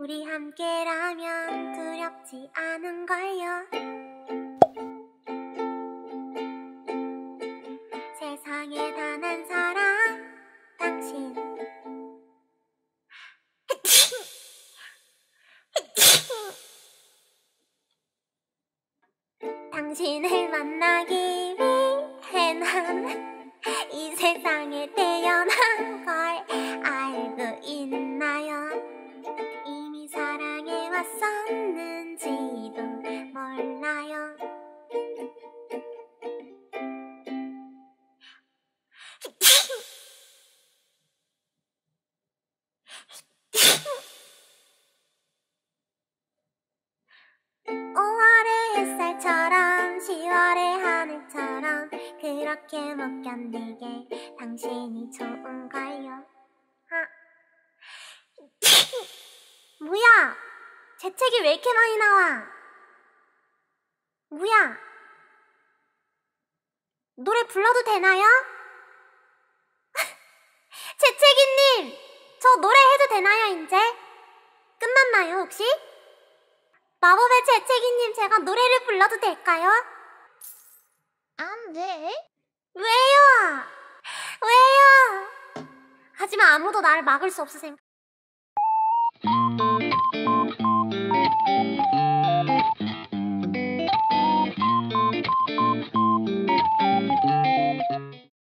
우리 함께라면 두렵지 않은걸요. 세상에 단 한 사람, 당신. 당신을 만나기 위해 난 이 세상에 태어난 걸 알고 있나요? 이미 사랑해 왔었는지도 몰라요. 햇살처럼 10월의 하늘처럼 그렇게 못 견디게 당신이 좋은걸요. 뭐야? 재채기 왜 이렇게 많이 나와? 뭐야? 노래 불러도 되나요? 재채기님! 저 노래 해도 되나요 이제? 끝났나요 혹시? 마법의 재채기님, 제가 노래를 불러도 될까요? 안 돼. 왜요? 왜요? 하지만 아무도 나를 막을 수 없으니까.